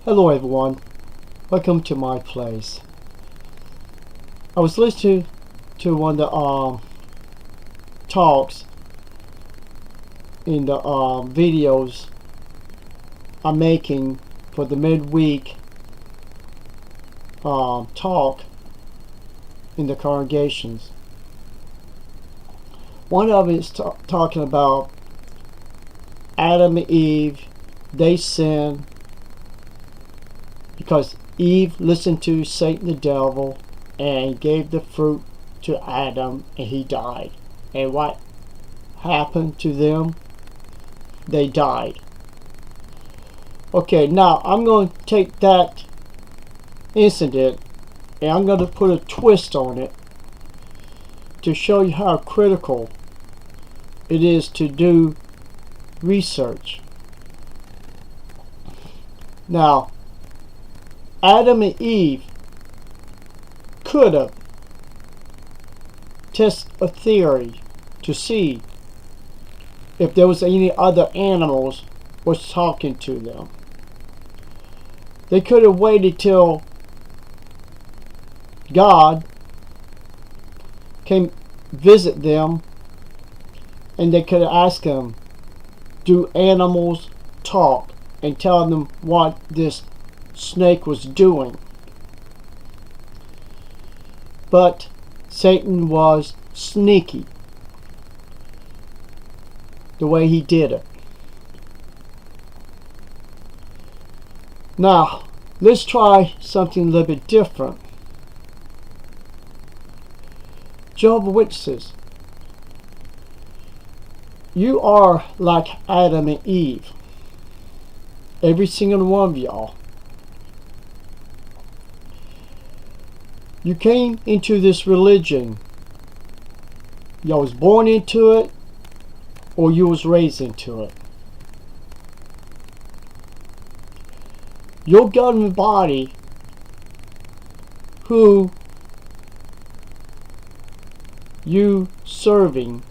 Hello everyone, welcome to my place. I was listening to one of the talks in the videos I'm making for the midweek talk in the congregations. One of it is talking about Adam and Eve. They sinned because Eve listened to Satan the devil and gave the fruit to Adam, and he died. And what happened to them? They died. Okay, now I'm going to take that incident and I'm going to put a twist on it to show you how critical it is to do research. Now, Adam and Eve could have tested a theory to see if there was any other animals was talking to them. They could have waited till God came visit them, and they could have asked him, do animals talk, and tell them what this snake was doing. But Satan was sneaky the way he did it. Now let's try something a little bit different. Jehovah Witnesses, you are like Adam and Eve, every single one of y'all. You came into this religion. Y'all was born into it, or you was raised into it. Your governing body, who you serving,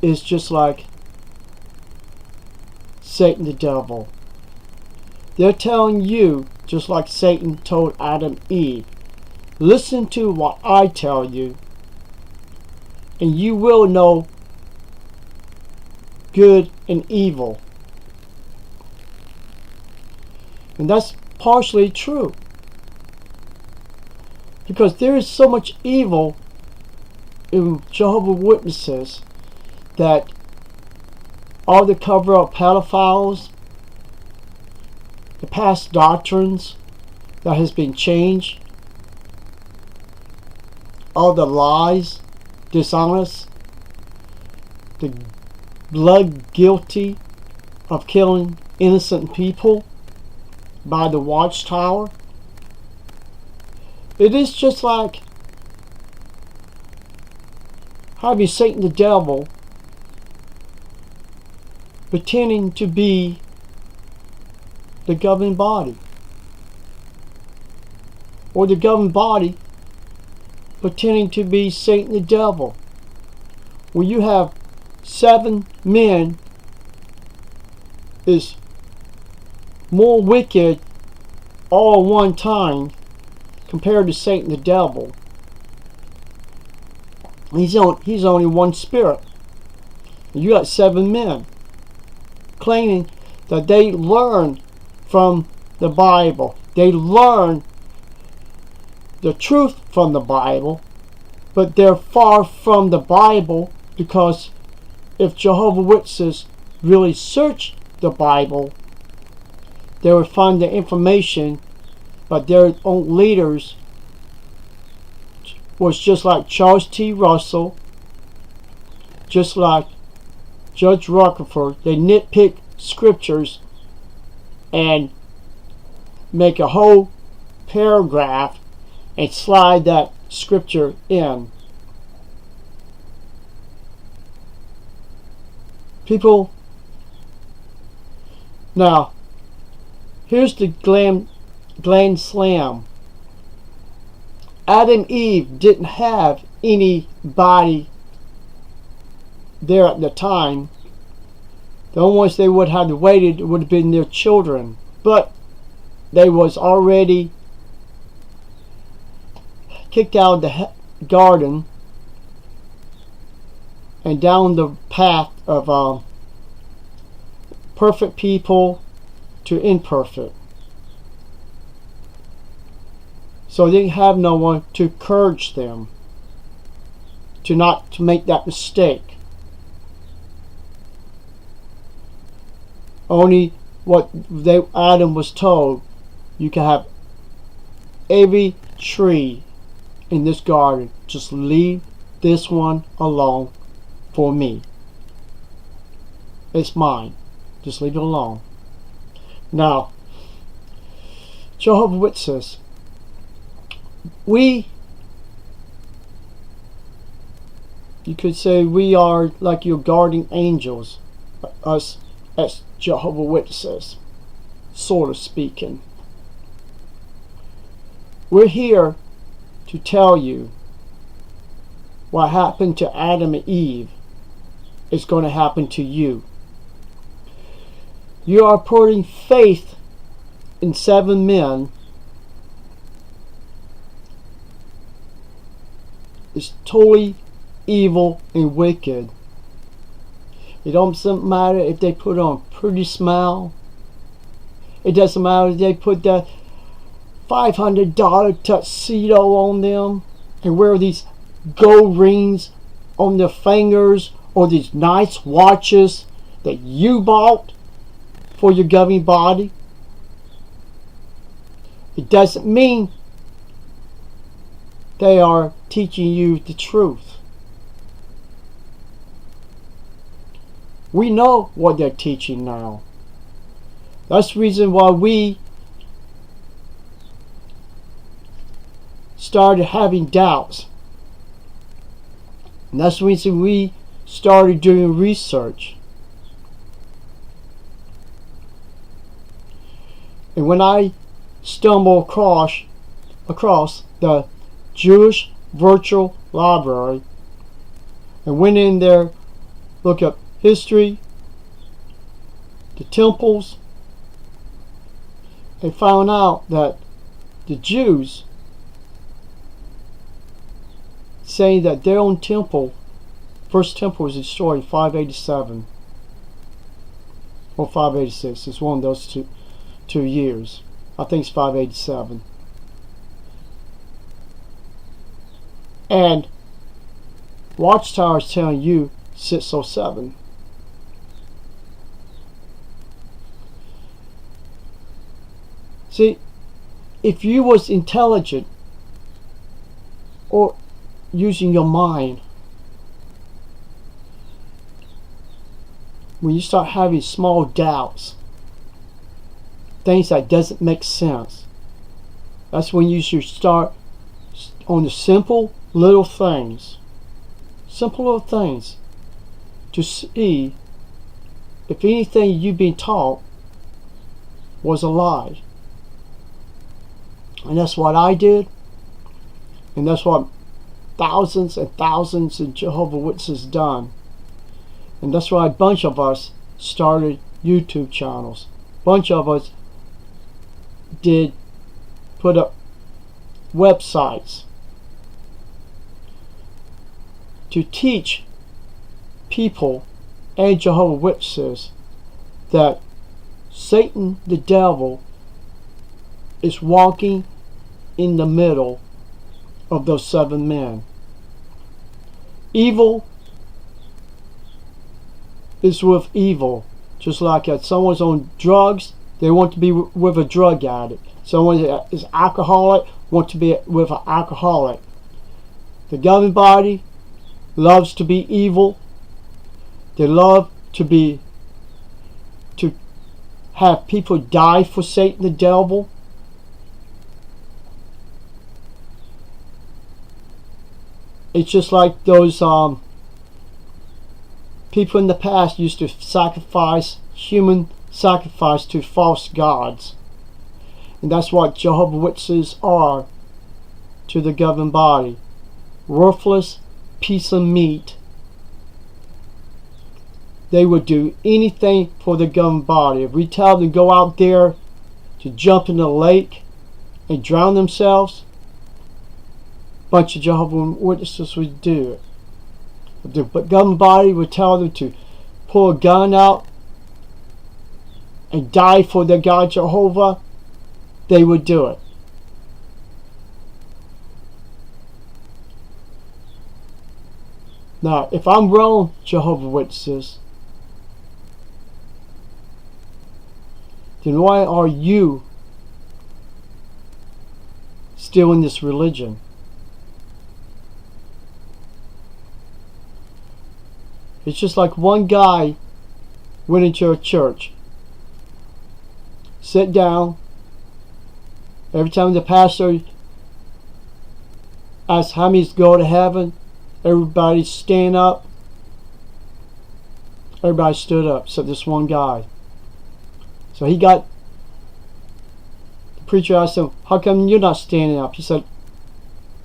is just like Satan the devil. They're telling you, just like Satan told Adam and Eve, listen to what I tell you, and you will know good and evil. And that's partially true, because there is so much evil in Jehovah's Witnesses that all the cover-up pedophiles, the past doctrines that has been changed, all the lies, dishonest, the blood guilty of killing innocent people by the watchtower. It is just like having Satan the devil pretending to be the governing body, or the governing body pretending to be Satan the devil. When you have 7 men is more wicked all at one time compared to Satan the devil. He's only one spirit. You got 7 men claiming that they learned from the Bible. They learn the truth from the Bible, but they're far from the Bible, because if Jehovah's Witnesses really searched the Bible, they would find the information, but their own leaders was just like Charles T. Russell, just like Judge Rockefeller. They nitpick scriptures and make a whole paragraph and slide that scripture in. People, now here's the glam slam. Adam and Eve didn't have anybody there at the time The only ones they would have waited would have been their children. But they was already kicked out of the garden and down the path of perfect people to imperfect. So they didn't have no one to encourage them to not to make that mistake. Only what Adam was told, you can have every tree in this garden, just leave this one alone for me. It's mine. Just leave it alone. Now, Jehovah Witnesses, you could say we are like your guardian angels, us as Jehovah Witnesses, sort of speaking. We're here to tell you what happened to Adam and Eve is going to happen to you. You are putting faith in 7 men. It's totally evil and wicked. It doesn't matter if they put on a pretty smile. It doesn't matter if they put that $500 tuxedo on them and wear these gold rings on their fingers or these nice watches that you bought for your governing body. It doesn't mean they are teaching you the truth. We know what they're teaching now. That's the reason why we started having doubts. And that's the reason we started doing research. And when I stumbled across the Jewish Virtual Library and went in there, look up history, the temples, and found out that the Jews saying that their own temple, first temple, was destroyed in 587 or 586. It's one of those two years. I think it's 587. And Watchtower is telling you 607. See, if you was intelligent or using your mind, when you start having small doubts, things that doesn't make sense, that's when you should start on the simple little things to see if anything you've been taught was a lie. And that's what I did, and that's what thousands and thousands of Jehovah Witnesses done. And that's why a bunch of us started YouTube channels. A bunch of us did put up websites to teach people and Jehovah Witnesses that Satan, the devil, is walking in the middle of those 7 men. Evil is with evil. Just like if someone's on drugs, they want to be with a drug addict. Someone is alcoholic, want to be with an alcoholic. The governing body loves to be evil. They love to have people die for Satan the devil. It's just like those people in the past used to sacrifice human sacrifice to false gods. And that's what Jehovah Witnesses are to the governing body. Worthless piece of meat they would do anything for the governing body. If we tell them to go out there to jump in the lake and drown themselves, a bunch of Jehovah's Witnesses would do it. If the governing body would tell them to pull a gun out and die for their God Jehovah, they would do it. Now, if I'm wrong, Jehovah's Witnesses, then why are you still in this religion? It's just like one guy went into a church, sit down, every time the pastor asked how many go to heaven, everybody stand up. Everybody stood up except this one guy. So the preacher asked him, how come you're not standing up? He said,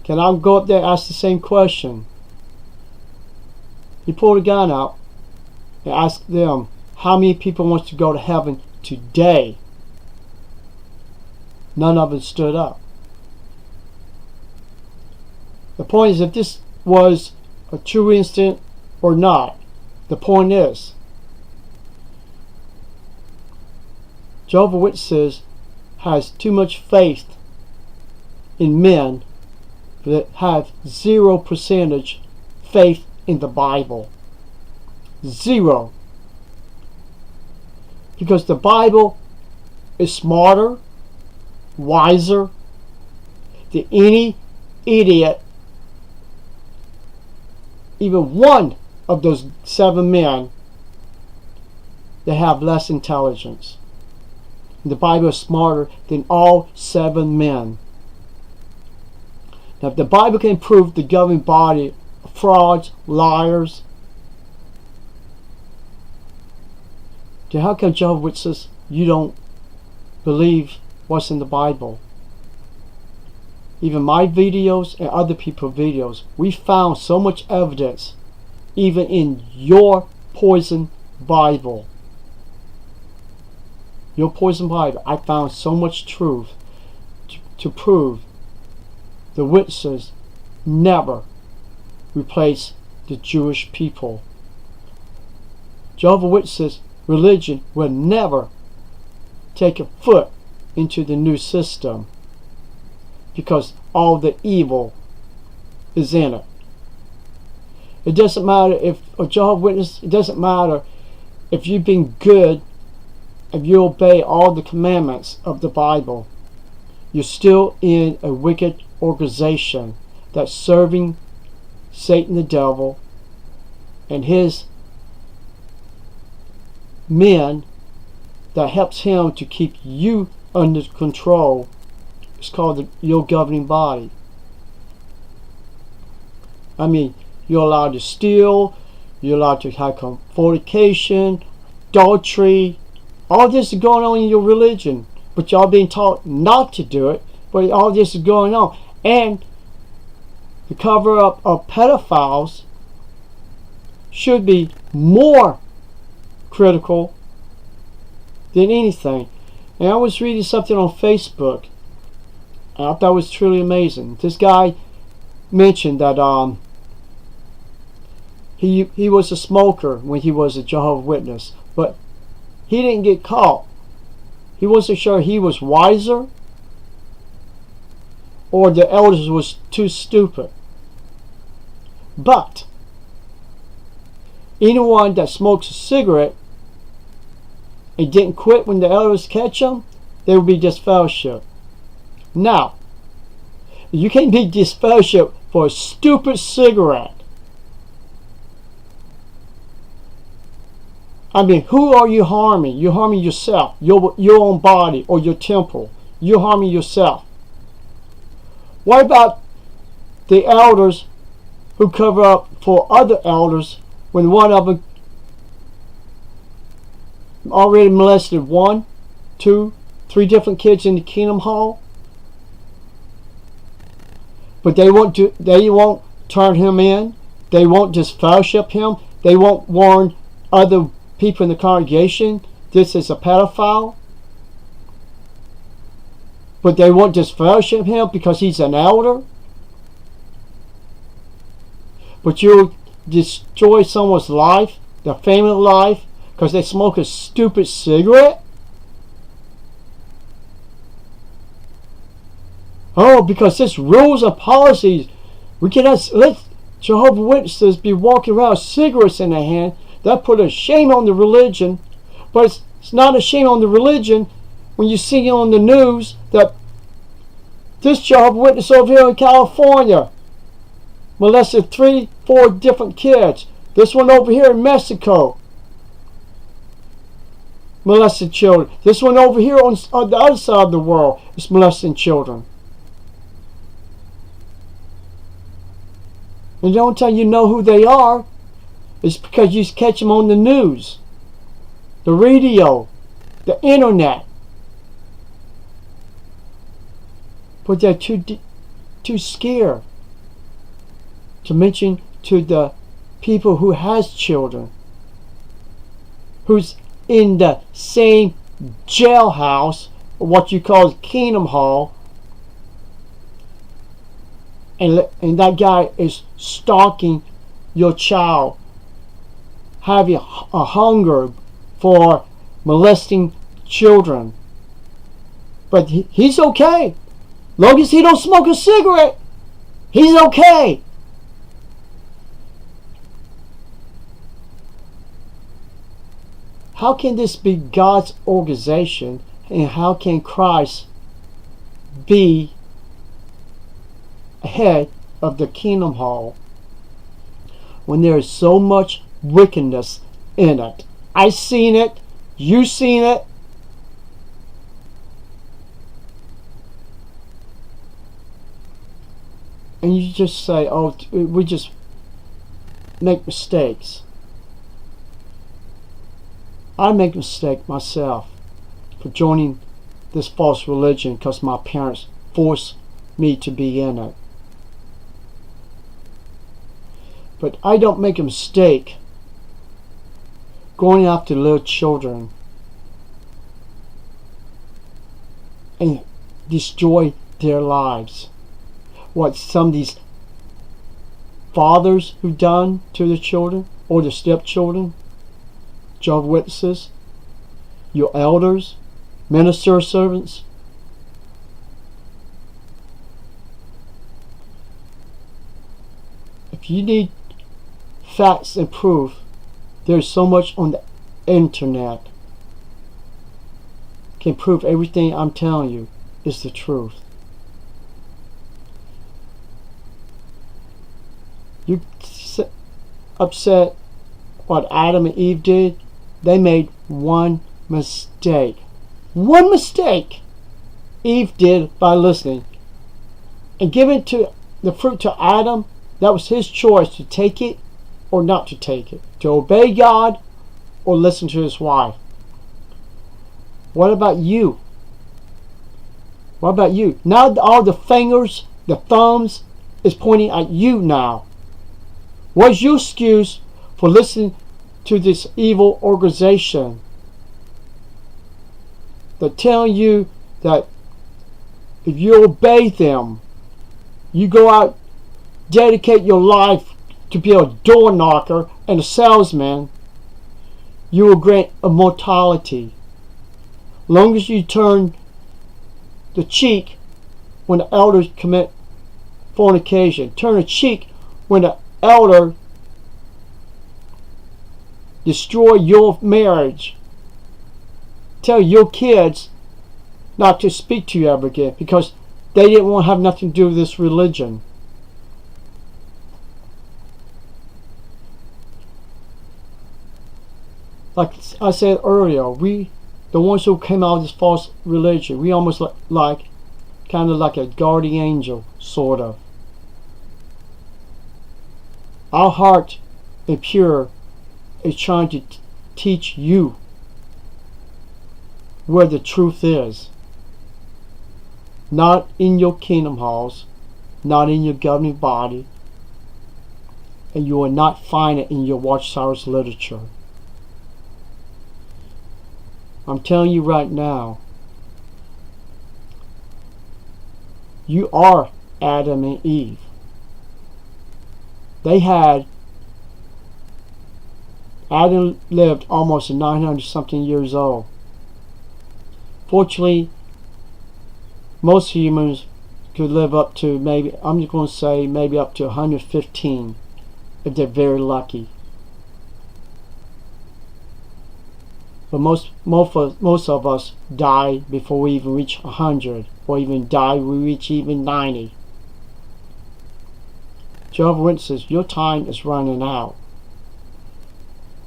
can I go up there and ask the same question? He pulled a gun out and asked them, how many people want to go to heaven today? None of them stood up. The point is, if this was a true incident or not, the point is, Jehovah's Witnesses has too much faith in men that have 0% faith in the Bible. 0. Because the Bible is smarter, wiser than any idiot, even one of those 7 men that have less intelligence. The Bible is smarter than all 7 men. Now, if the Bible can prove the governing body of frauds, liars, then how come Jehovah's Witnesses, you don't believe what's in the Bible? Even my videos and other people's videos, we found so much evidence, even in your poison Bible. Your poison Bible, I found so much truth to prove the witnesses never replace the Jewish people. Jehovah's Witnesses religion will never take a foot into the new system, because all the evil is in it. It doesn't matter if a Jehovah's Witness, it doesn't matter if you've been good, if you obey all the commandments of the Bible, you're still in a wicked organization that's serving Satan the devil and his men that helps him to keep you under control. It's called your governing body. I mean, you're allowed to steal, you're allowed to have fornication, adultery. All this is going on in your religion, but y'all being taught not to do it, but all this is going on. And the cover up of pedophiles should be more critical than anything. And I was reading something on Facebook, and I thought it was truly amazing. This guy mentioned that he was a smoker when he was a Jehovah's Witness, but he didn't get caught. He wasn't sure he was wiser or the elders was too stupid. But anyone that smokes a cigarette and didn't quit when the elders catch them, they will be disfellowshipped. Now, you can't be disfellowshipped for a stupid cigarette. I mean, who are you harming? You're harming yourself, your own body or your temple. You're harming yourself. What about the elders who cover up for other elders when one of them already molested 1, 2, 3 different kids in the Kingdom Hall? But they won't turn him in. They won't disfellowship him. They won't warn other people in the congregation this is a pedophile, but they won't disfellowship him because he's an elder. But you'll destroy someone's life, their family life, because they smoke a stupid cigarette? Oh, because this rules and policies, we cannot let Jehovah's Witnesses be walking around with cigarettes in their hand. That put a shame on the religion. But it's not a shame on the religion when you see on the news that this Jehovah's Witness over here in California molested 3-4 different kids. This one over here in Mexico molested children. This one over here on the other side of the world is molesting children. And the only time you know who they are is because you catch them on the news, the radio, the internet. But they're too scared to mention to the people who has children, who's in the same jailhouse, or what you call Kingdom Hall, and that guy is stalking your child, having a hunger for molesting children. But he's okay. Long as he don't smoke a cigarette, he's okay. How can this be God's organization, and how can Christ be head of the Kingdom Hall when there is so much wickedness in it? I've seen it. You've seen it. And you just say, oh, we just make mistakes. I make a mistake myself for joining this false religion because my parents forced me to be in it. But I don't make a mistake going after little children and destroy their lives. What some of these fathers who've done to their children, or their stepchildren, Jehovah's Witnesses, your elders, minister servants. If you need facts and proof, there's so much on the internet can prove everything I'm telling you is the truth. You upset what Adam and Eve did? They made one mistake. One mistake Eve did by listening. And giving to the fruit to Adam, that was his choice to take it or not to take it. To obey God or listen to his wife. What about you? What about you? Now all the fingers, the thumbs is pointing at you now. What's your excuse for listening to this evil organization that tell you that if you obey them, you go out, dedicate your life to be a door knocker and a salesman, you will grant immortality. Long as you turn the cheek when the elders commit fornication, turn the cheek when the elder destroy your marriage, tell your kids not to speak to you ever again because they didn't want to have nothing to do with this religion. Like I said earlier, we, the ones who came out of this false religion, we almost like kind of like a guardian angel, sort of. Our heart is pure, is trying to teach you where the truth is. Not in your kingdom halls, not in your governing body, and you will not find it in your Watchtower's literature. I'm telling you right now, you are Adam and Eve. Adam lived almost 900 something years old. Fortunately, most humans could live up to maybe, I'm just going to say maybe up to 115 if they're very lucky. But most of us die before we even reach 100, or even die we reach even 90. Jehovah's Witnesses, your time is running out.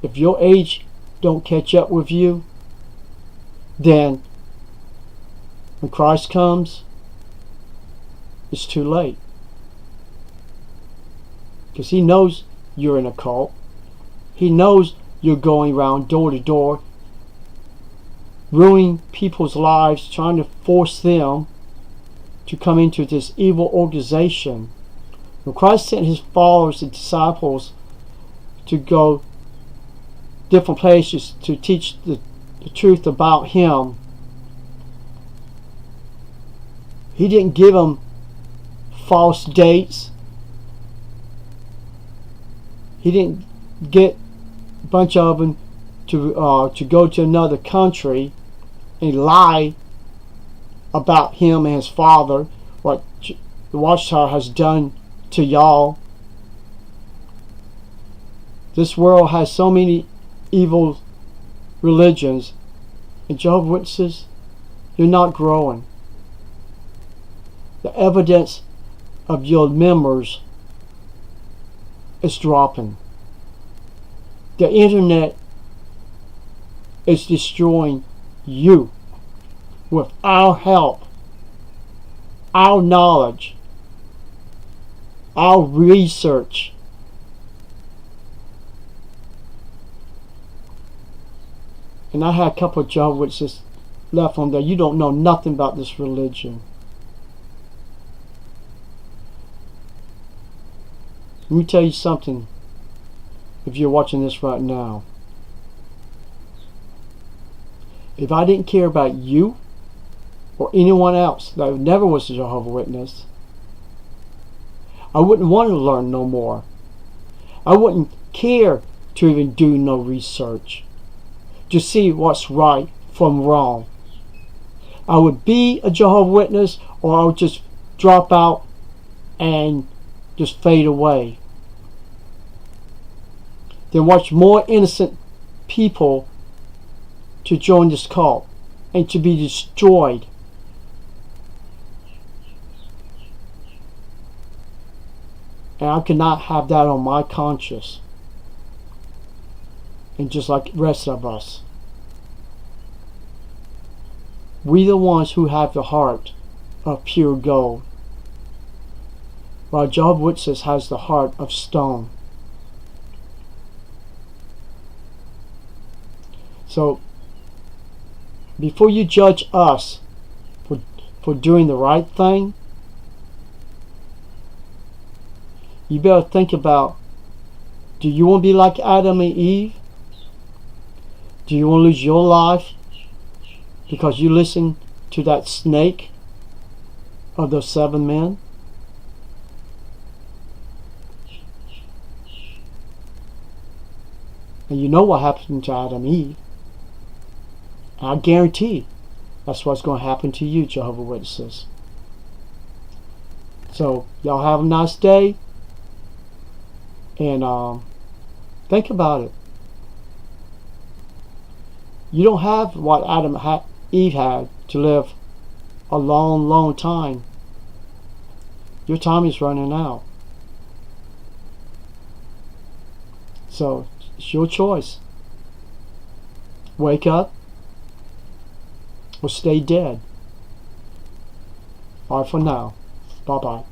If your age don't catch up with you, then when Christ comes, it's too late. Because he knows you're in a cult. He knows you're going around door to door, ruining people's lives, trying to force them to come into this evil organization. When Christ sent his followers and disciples to go different places to teach the truth about him, he didn't give them false dates. He didn't get a bunch of them to go to another country and lie about him and his Father, what the Watchtower has done to y'all. This world has so many evil religions, and Jehovah's Witnesses, you're not growing. The evidence of your members is dropping. The internet is destroying you. With our help, our knowledge, our research, and I had a couple of Jehovah's Witnesses left on there. You don't know nothing about this religion. Let me tell you something, if you're watching this right now. If I didn't care about you or anyone else that never was a Jehovah's Witness, I wouldn't want to learn no more. I wouldn't care to even do no research to see what's right from wrong. I would be a Jehovah's Witness, or I would just drop out and just fade away. Then watch more innocent people to join this cult and to be destroyed. And I cannot have that on my conscience. And just like the rest of us, we the ones who have the heart of pure gold, while Jehovah's Witnesses has the heart of stone. So before you judge us for doing the right thing, you better think about, do you want to be like Adam and Eve? Do you want to lose your life because you listen to that snake of those 7 men? And you know what happened to Adam and Eve. I guarantee that's what's going to happen to you, Jehovah's Witnesses. So, y'all have a nice day. And think about it. You don't have what Adam and Eve had to live a long, long time. Your time is running out. So, it's your choice. Wake up or stay dead. Bye for now. Bye-bye.